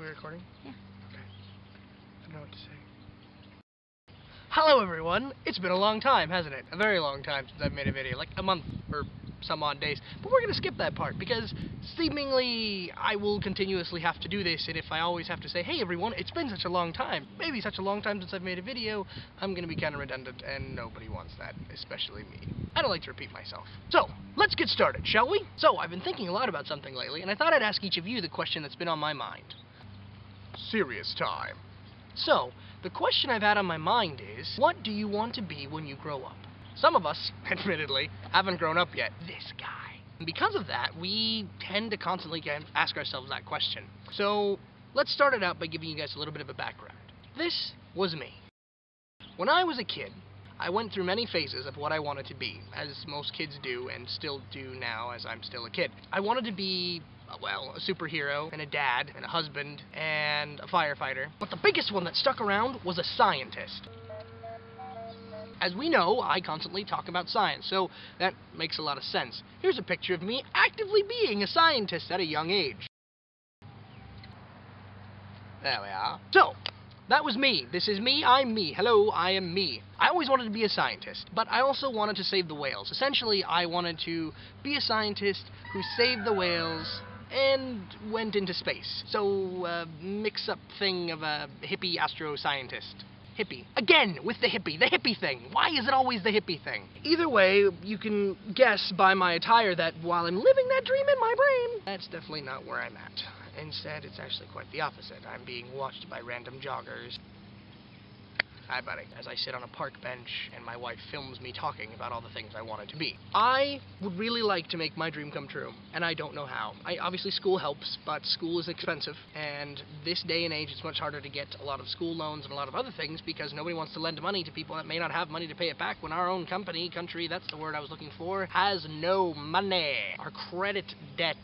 Are we recording? Yeah. Okay. I don't know what to say. Hello everyone! It's been a long time, hasn't it? A very long time since I've made a video, like a month or some odd days. But we're gonna skip that part because seemingly I will continuously have to do this, and if I always have to say, hey everyone, it's been such a long time, maybe such a long time since I've made a video, I'm gonna be kinda redundant and nobody wants that, especially me. I don't like to repeat myself. So, let's get started, shall we? So, I've been thinking a lot about something lately, and I thought I'd ask each of you the question that's been on my mind. Serious time. So, the question I've had on my mind is, what do you want to be when you grow up? Some of us, admittedly, haven't grown up yet. This guy. And because of that, we tend to constantly ask ourselves that question. So, let's start it out by giving you guys a little bit of a background. This was me. When I was a kid, I went through many phases of what I wanted to be, as most kids do and still do now as I'm still a kid. I wanted to be, well, a superhero, and a dad, and a husband, and a firefighter. But the biggest one that stuck around was a scientist. As we know, I constantly talk about science, so that makes a lot of sense. Here's a picture of me actively being a scientist at a young age. There we are. So, that was me. This is me, I'm me. Hello, I am me. I always wanted to be a scientist, but I also wanted to save the whales. Essentially, I wanted to be a scientist who saved the whales and went into space. So, mix-up thing of a hippie astro-scientist. Hippie. Again, with the hippie thing. Why is it always the hippie thing? Either way, you can guess by my attire that while I'm living that dream in my brain, that's definitely not where I'm at. Instead, it's actually quite the opposite. I'm being watched by random joggers. Hi, buddy. As I sit on a park bench and my wife films me talking about all the things I wanted to be. I would really like to make my dream come true, and I don't know how. Obviously, school helps, but school is expensive, and this day and age, it's much harder to get a lot of school loans and a lot of other things because nobody wants to lend money to people that may not have money to pay it back when our own country, that's the word I was looking for, has no money. Our credit debt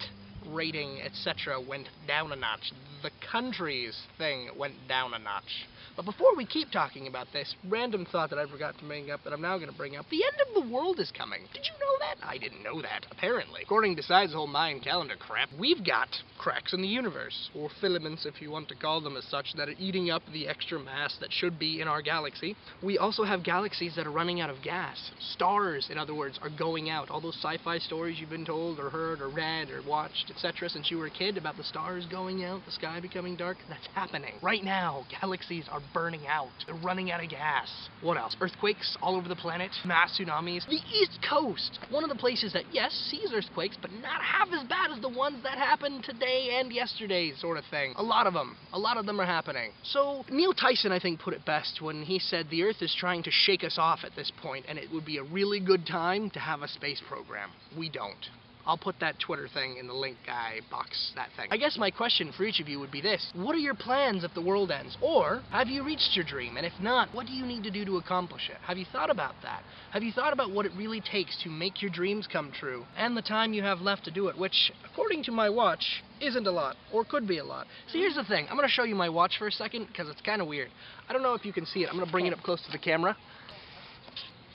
rating, etc. went down a notch. The country's thing went down a notch. But before we keep talking about this, random thought that I forgot to bring up that I'm now going to bring up. The end of the world is coming. Did you know that? I didn't know that, apparently. According to Side's whole Mayan calendar crap, we've got cracks in the universe, or filaments if you want to call them as such, that are eating up the extra mass that should be in our galaxy. We also have galaxies that are running out of gas. Stars, in other words, are going out. All those sci-fi stories you've been told or heard or read or watched, etc. since you were a kid about the stars going out, the sky becoming dark, that's happening. Right now, galaxies are burning out. They're running out of gas. What else? Earthquakes all over the planet, mass tsunamis. The East Coast, one of the places that, yes, sees earthquakes, but not half as bad as the ones that happened today and yesterday, sort of thing. A lot of them are happening. So, Neil Tyson, I think, put it best when he said the Earth is trying to shake us off at this point, and it would be a really good time to have a space program. We don't. I'll put that Twitter thing in the link guy box, that thing. I guess my question for each of you would be this. What are your plans if the world ends? Or, have you reached your dream? And if not, what do you need to do to accomplish it? Have you thought about that? Have you thought about what it really takes to make your dreams come true? And the time you have left to do it, which, according to my watch, isn't a lot, or could be a lot. So here's the thing. I'm going to show you my watch for a second, because it's kind of weird. I don't know if you can see it. I'm going to bring it up close to the camera.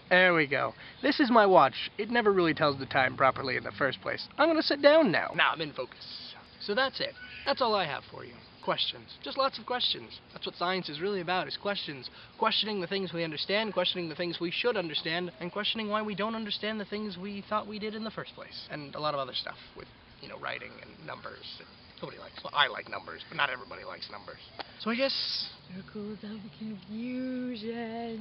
There we go. This is my watch. It never really tells the time properly in the first place. I'm gonna sit down now. Now I'm in focus. So that's it. That's all I have for you. Questions. Just lots of questions. That's what science is really about, is questions. Questioning the things we understand, questioning the things we should understand, and questioning why we don't understand the things we thought we did in the first place. And a lot of other stuff with, writing and numbers. Nobody likes. Well, I like numbers, but not everybody likes numbers. So I guess circles of confusion.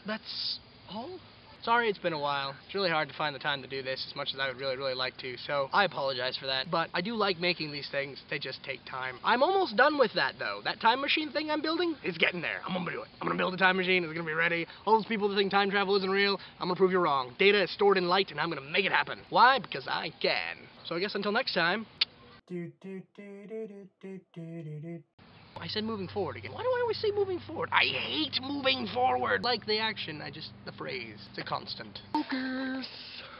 That's all? Sorry it's been a while. It's really hard to find the time to do this as much as I would really like to, so I apologize for that. But I do like making these things. They just take time. I'm almost done with that, though. That time machine thing I'm building is getting there. I'm gonna do it. I'm gonna build a time machine. It's gonna be ready. All those people that think time travel isn't real, I'm gonna prove you wrong. Data is stored in light, and I'm gonna make it happen. Why? Because I can. So I guess until next time. I said moving forward again. Why do I always say moving forward? I hate moving forward. Like the action, the phrase. It's a constant. Focus.